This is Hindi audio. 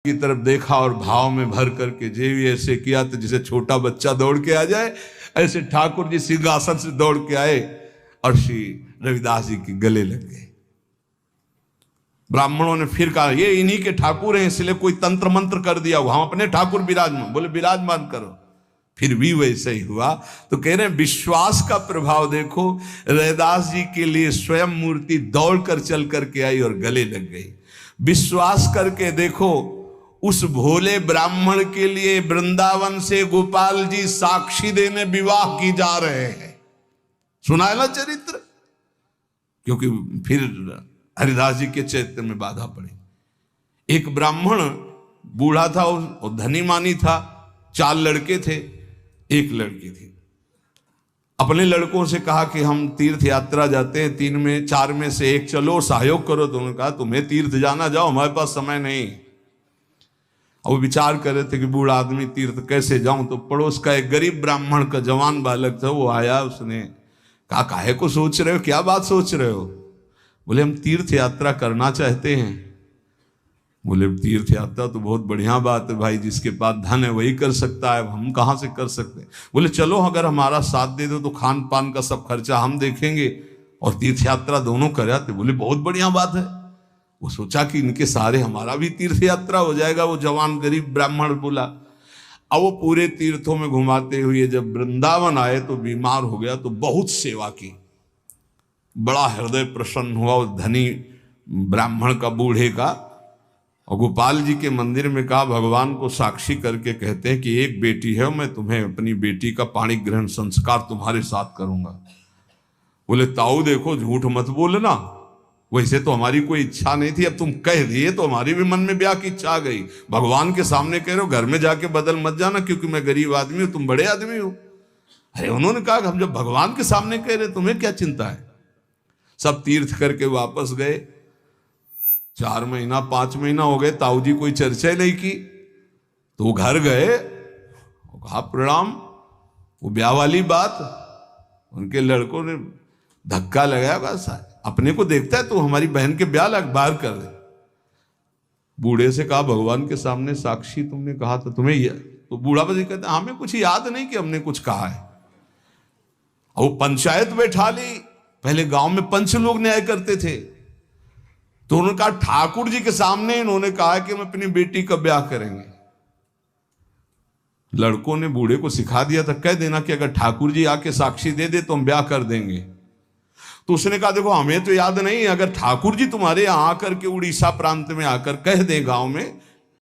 की तरफ देखा और भाव में भर करके जेवी ऐसे किया तो जैसे छोटा बच्चा दौड़ के आ जाए, ऐसे ठाकुर जी सिंहासन से दौड़ के आए और श्री रविदास जी के गले लग गए। ब्राह्मणों ने फिर कहा ये इन्हीं के ठाकुर हैं, इसलिए कोई तंत्र मंत्र कर दिया होगा, हम अपने ठाकुर विराजमान। बोले विराजमान करो। फिर भी वैसे ही हुआ। तो कह रहे हैं विश्वास का प्रभाव देखो, रविदास जी के लिए स्वयं मूर्ति दौड़ कर चल करके आई और गले लग गई। विश्वास करके देखो, उस भोले ब्राह्मण के लिए वृंदावन से गोपाल जी साक्षी देने विवाह की जा रहे हैं। सुना है ना चरित्र? क्योंकि फिर हरिदास जी के चैत्य में बाधा पड़ी। एक ब्राह्मण बूढ़ा था और धनी मानी था, 4 लड़के थे, 1 लड़की थी। अपने लड़कों से कहा कि हम तीर्थ यात्रा जाते हैं, 3 में 4 में से 1 चलो, सहयोग करो। तो उन्होंने कहा तुम्हें तीर्थ जाना, जाओ, हमारे पास समय नहीं। और वो विचार कर रहे थे कि बूढ़ा आदमी तीर्थ कैसे जाऊं। तो पड़ोस का एक गरीब ब्राह्मण का जवान बालक था, वो आया, उसने कहा काहे को सोच रहे हो, क्या बात सोच रहे हो? बोले हम तीर्थ यात्रा करना चाहते हैं। बोले तीर्थ यात्रा तो बहुत बढ़िया बात है भाई, जिसके पास धन है वही कर सकता है, हम कहाँ से कर सकते हैं। बोले चलो अगर हमारा साथ दे दो तो खान पान का सब खर्चा हम देखेंगे और तीर्थ यात्रा दोनों कर आते। बोले बहुत बढ़िया बात है। वो सोचा कि इनके सारे हमारा भी तीर्थ यात्रा हो जाएगा। वो जवान गरीब ब्राह्मण बोला। अब वो पूरे तीर्थों में घुमाते हुए जब वृंदावन आए तो बीमार हो गया, तो बहुत सेवा की, बड़ा हृदय प्रसन्न हुआ उस धनी ब्राह्मण का, बूढ़े का। और गोपाल जी के मंदिर में कहा भगवान को साक्षी करके कहते हैं कि एक बेटी है, मैं तुम्हें अपनी बेटी का पाणी ग्रहण संस्कार तुम्हारे साथ करूंगा। बोले ताऊ देखो झूठ मत बोलना, वैसे तो हमारी कोई इच्छा नहीं थी, अब तुम कह दिए तो हमारी भी मन में ब्याह की इच्छा आ गई। भगवान के सामने कह रहे हो, घर में जाके बदल मत जाना, क्योंकि मैं गरीब आदमी हूं, तुम बड़े आदमी हो। अरे उन्होंने कहा हम जब भगवान के सामने कह रहे तुम्हें क्या चिंता है। सब तीर्थ करके वापस गए। 4 महीना 5 महीना हो गए, ताऊ जी कोई चर्चा नहीं की। तो वो घर गए, कहा प्रणाम। वो ब्याह वाली बात, उनके लड़कों ने धक्का लगाया, बस अपने को देखता है तो हमारी बहन के ब्याह बाहर कर दे। बूढ़े से कहा भगवान के सामने साक्षी तुमने कहा था, तुम्हें तो बूढ़ा बजी कहता हमें कुछ याद नहीं कि हमने कुछ कहा है। और वो पंचायत बैठा ली। पहले गांव में पंच लोग न्याय करते थे, तो उन्होंने कहा ठाकुर जी के सामने इन्होंने कहा कि हम अपनी बेटी का ब्याह करेंगे। लड़कों ने बूढ़े को सिखा दिया था, कह देना कि अगर ठाकुर जी आके साक्षी दे दे तो हम ब्याह कर देंगे। तो उसने कहा देखो हमें तो याद नहीं, अगर ठाकुर जी तुम्हारे यहां आकर के उड़ीसा प्रांत में आकर कह दे गांव में